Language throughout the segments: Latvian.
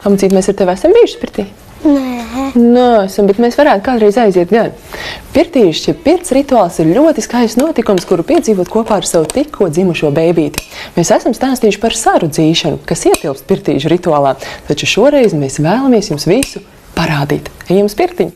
Amacīt, mēs ar tevi esam bijuši pirtī? Nē, bet mēs varētu kādreiz aiziet gan. Pirtīšķi, pirts rituāls ir ļoti skaists notikums, kuru piedzīvot kopā ar savu tikko dzimušo bēbīti. Mēs esam stāstījuši par saru dzīšanu, kas ietilpst pirtīšu rituālā, taču šoreiz mēs vēlamies jums visu parādīt. Ejam uz pirtiņu!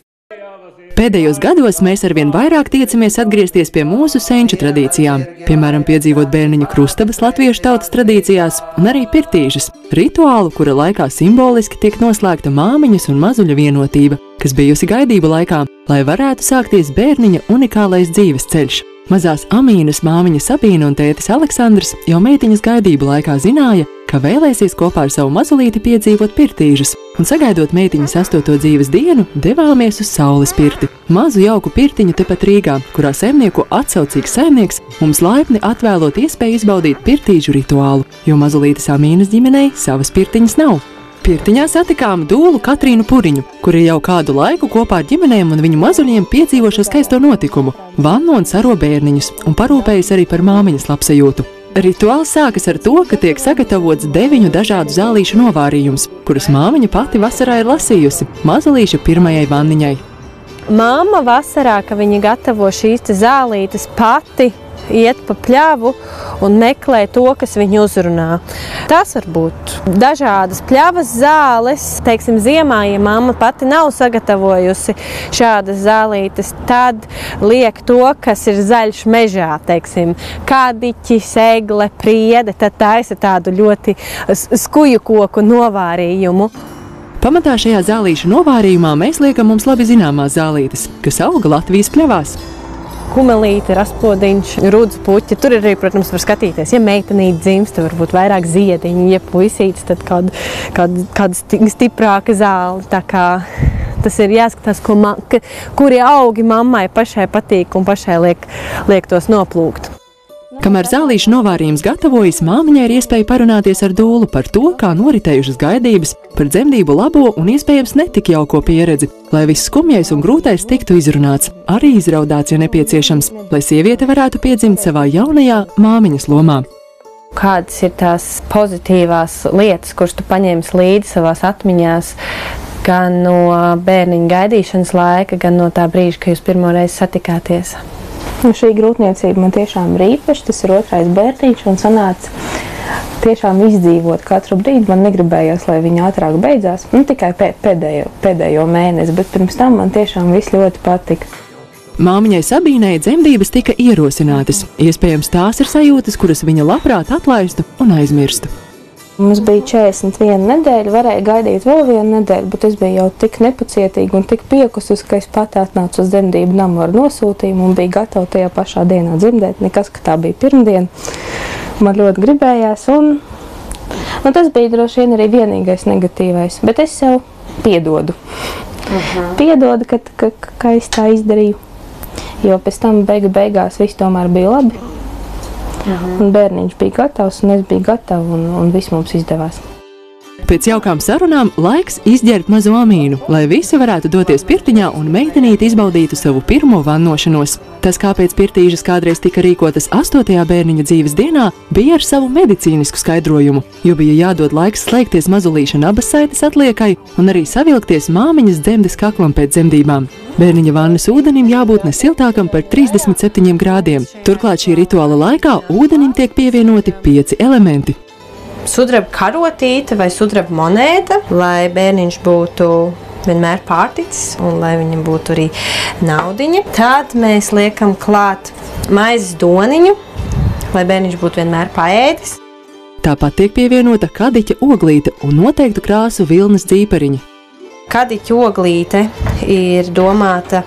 Pēdējos gados mēs arvien vairāk tiecamies atgriezties pie mūsu senču tradīcijām, piemēram, piedzīvot bērniņu krustabas latviešu tautas tradīcijās un arī pirtīšas, rituālu, kura laikā simboliski tiek noslēgta māmiņas un mazuļa vienotība, kas bijusi gaidību laikā, lai varētu sākties bērniņa unikālais dzīves ceļš. Mazās Amīnas māmiņa Sabīna un tētis Aleksandrs jau meitiņas gaidību laikā zināja, ka vēlēsies kopā ar savu mazulīti piedzīvot pirtīžas, un sagaidot meitiņas 8. dzīves dienu, devāmies uz Saules pirti. Mazu jauku pirtiņu tepat Rīgā, kurā saimnieku atsaucīgs saimnieks mums laipni atvēlot iespēju izbaudīt pirtīžu rituālu, jo mazulītes Amīnas ģimenei savas pirtiņas nav. Pirtiņā satikām dūlu Katrīnu Puriņu, kuri jau kādu laiku kopā ar ģimenēm un viņu mazuļiem piedzīvo šo skaisto notikumu, vanno un saro bērniņus un parūpējas arī par māmiņas labsajūtu. Rituāls sākas ar to, ka tiek sagatavots 9 dažādu zālīšu novārījums, kurus māmiņa pati vasarā ir lasījusi mazulīša pirmajai vanniņai. Māma vasarā, ka viņa gatavo šīs zālītes pati, iet pa pļavu un meklē to, kas viņu uzrunā. Tas var būt dažādas pļavas zāles. Teiksim, ziemā, ja mamma pati nav sagatavojusi šādas zālītes, tad liek to, kas ir zaļš mežā, teiksim, kādiķi, segle, priede, tad taisa tādu ļoti skuju koku novārījumu. Pamatā šajā zālīšu novārījumā mēs liekam mums labi zināmās zālītes, kas auga Latvijas pļavās. Kumelīte, raspodiņš, rudzu puķi. Tur arī, protams, var skatīties. Ja meitenīte dzimsta, varbūt vairāk ziediņi, ja puisītes, tad kāda stiprāka zāle. Tā kā tas ir jāskatās, kuri augi mammai pašai patīk un pašai liek tos noplūkt. Kamēr zālīšu novārījums gatavojas, māmiņai ir iespēja parunāties ar dūlu par to, kā noritējušas gaidības, par dzemdību labo un iespējams netik jauko pieredzi, lai viss skumjais un grūtais tiktu izrunāts, arī izraudāts, ja nepieciešams, lai sieviete varētu piedzimt savā jaunajā māmiņas lomā. Kādas ir tās pozitīvās lietas, kuras tu paņemsi līdzi savās atmiņās, gan no bērniņa gaidīšanas laika, gan no tā brīža, ka jūs pirmoreiz satikāties? Šī grūtniecība man tiešām ir īpaša, tas ir 2. bērniņš un sanāca tiešām izdzīvot katru brīdi. Man negribējās, lai viņa ātrāk beidzās, tikai pēdējo mēnesi, bet pirms tam man tiešām viss ļoti patika. Māmiņai Sabīnai dzemdības tika ierosinātas, iespējams tās ir sajūtas, kuras viņa labprāt atlaistu un aizmirstu. Mums bija 41 nedēļa, varēja gaidīt vēl 1 nedēļu, bet es biju jau tik nepacietīga un tik piekusus, ka es pati atnācu uz dzemdību namu ar nosūtījumu un biju gatava tajā pašā dienā dzemdēt. Nekas, ka tā bija pirmdiena. Man ļoti gribējās un tas bija droši vien arī vienīgais negatīvais, bet es sev piedodu. Piedodu, ka es tā izdarīju, jo pēc tam beigās viss tomēr bija labi. Un bērniņš bija gatavs, un es biju gatava, un viss mums izdevās. Pēc jaukām sarunām laiks izģērt mazo Amīnu, lai visi varētu doties pirtiņā un meitenīti izbaudītu savu pirmo vannošanos. Tas, kāpēc pirtīžas kādreiz tika rīkotas 8. bērniņa dzīves dienā, bija ar savu medicīnisku skaidrojumu, jo bija jādod laiks slēgties mazulīša nabasaites atliekai un arī savilkties māmiņas dzemdes kaklam pēc dzemdībām. Bērniņa vannas ūdenim jābūt ne siltākam par 37 grādiem. Turklāt šī rituāla laikā ūdenim tiek pievienoti 5 elementi. Sudraba karotīte vai sudraba monēta, lai bērniņš būtu vienmēr pārticis un lai viņam būtu arī naudiņa. Tad mēs liekam klāt maizes doniņu, lai bērniņš būtu vienmēr paēdis. Tāpat tiek pievienota kadiķa oglīte un noteiktu krāsu vilnas dzīpariņa. Kadiķa oglīte ir domāta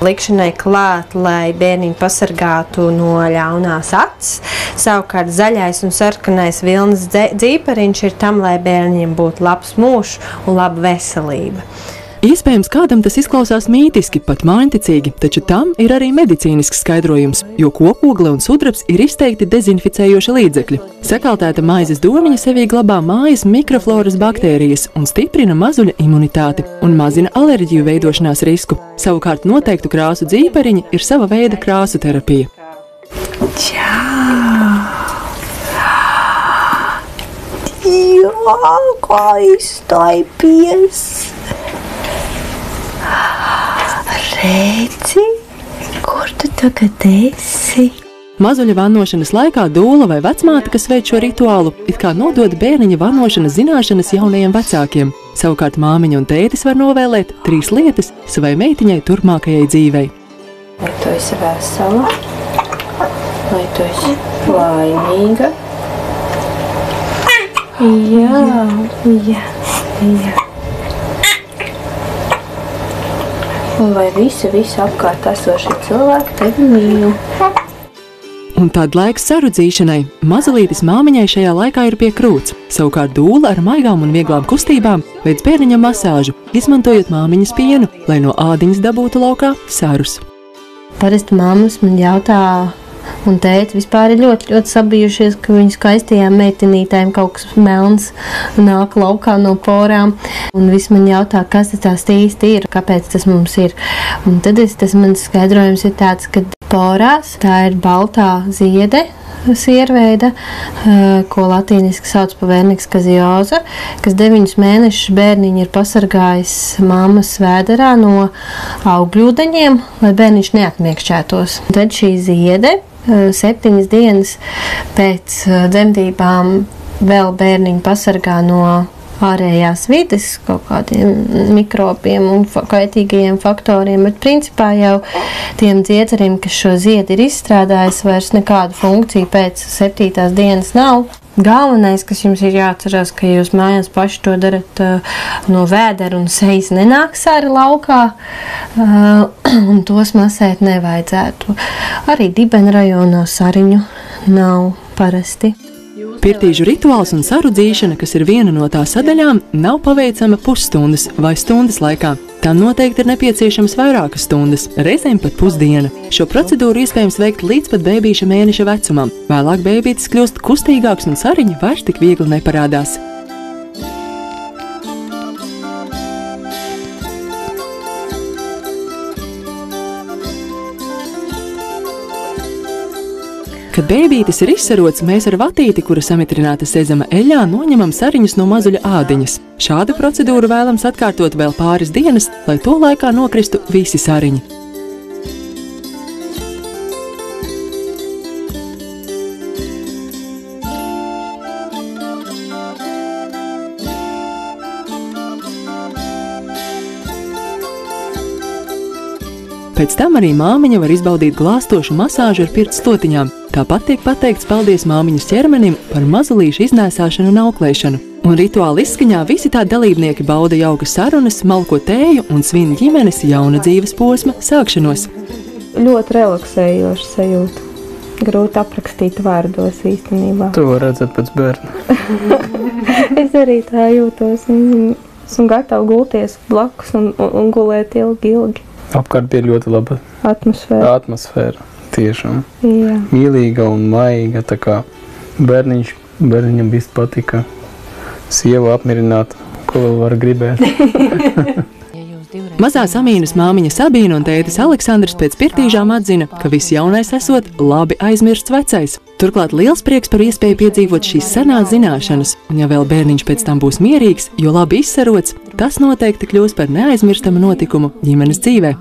likšanai klāt, lai bērniņu pasargātu no ļaunās acis. Savukārt zaļais un sarkanais vilnas dzīpariņš ir tam, lai bērniņam būtu labs mūžs un laba veselība. Iespējams, kādam tas izklausās mītiski, pat māņticīgi, taču tam ir arī medicīnisks skaidrojums, jo kopogle un sudrabs ir izteikti dezinficējoši līdzekļi. Sakaltēta maizes doniņa sevī glabā mājas mikrofloras baktērijas un stiprina mazuļa imunitāti un mazina alerģiju veidošanās risku. Savukārt noteiktu krāsu dzīpariņi ir sava veida krāsu terapija. Čau! Jo! kā iztaipies. Redzi, kur tu tagad esi? Mazuļa vannošanas laikā dūla vai vecmāte, kas veic šo rituālu, it kā nodod bērniņa vannošanas zināšanas jaunajiem vecākiem. Savukārt māmiņa un tētis var novēlēt 3 lietas savai meitiņai turpmākajai dzīvei. Lai tu esi vesela, lai tu esi laimīga. Jā. Un lai visi apkārt esošie cilvēki tevi mīl. Un tad laiks sarudzīšanai. Mazulītis māmiņai šajā laikā ir pie krūts. Savukārt dūla ar maigām un vieglām kustībām veic bērniņam masāžu, izmantojot māmiņas pienu, lai no ādiņas dabūtu laukā sarus. Parasti mammas man jautā, un tēti vispār ir ļoti sabijušies, ka viņu skaistajām meitenītēm kaut kas melns nāk laukā no porām. Un viss man jautā, kas tas īsti ir, kāpēc tas mums ir. Un tad tas mans skaidrojums ir tāds, ka porās tā ir baltā ziede, sierveida, ko latīniski sauc par Vernix kazioza, kas 9 mēnešus bērniņu ir pasargājis mammas vēderā no augļūdeņiem, lai bērniņš neatmiekšķētos. Tad šī ziede 7 dienas pēc dzemdībām vēl bērniņu pasargā no ārējās vides, kaut kādiem mikrobiem un kaitīgajiem faktoriem, bet principā jau tiem dziecerim, kas šo ziedi ir izstrādājis, vairs nekādu funkciju pēc 7. dienas nav. Galvenais, kas jums ir jāatcerās, ka jūs mājās paši to darat no vēdera un sejas nenāk sari laukā, un tos masēt nevajadzētu. Arī dibena rajonā sariņu nav parasti. Pirtīžu rituāls un sarudzīšana, kas ir viena no tā sadaļām, nav paveicama pusstundas vai stundas laikā. Tam noteikti ir nepieciešams vairākas stundas, reizēm pat pusdiena. Šo procedūru iespējams veikt līdz pat bēbīša mēneša vecumam. Vēlāk bēbītis kļūst kustīgāks un sariņi vairs tik viegli neparādās. Kad bēbītis ir izsarots, mēs ar vatīti, kura samitrināta sezama eļļā, noņemam sariņus no mazuļa ādiņas. Šādu procedūru vēlams atkārtot vēl pāris dienas, lai to laikā nokristu visi sariņi. Pēc tam arī māmiņa var izbaudīt glāstošu masāžu ar pirts stotiņām. Tāpat tiek pateikts paldies māmiņas ķermenim par mazulīšu iznēsāšanu un auklēšanu. Un rituāla izskaņā visi tā dalībnieki bauda jaukas sarunas, malko tēju un svin ģimenes jauna dzīves posma sākšanos. Ļoti relaksējoša sajūta. Grūti aprakstīt vārdos īstenībā. To var redzēt pēc bērna. Es arī tā jūtos. Esmu gatava gulties blakus un gulēt ilgi. Apkārt bija ļoti laba atmosfēra. Tiešām. Jā. Mīlīga un maiga, tā kā bērniņam viss patika. Sieva apmierināta, ko vēl var gribēt. Mazās Amīnas māmiņa Sabīna un tētis Aleksandrs pēc pirtīžām atzina, ka viss jaunais esot labi aizmirsts vecais. Turklāt liels prieks par iespēju piedzīvot šīs senās zināšanas, un ja vēl bērniņš pēc tam būs mierīgs, jo labi izsarots, tas noteikti kļūs par neaizmirstamu notikumu ģimenes dzīvē.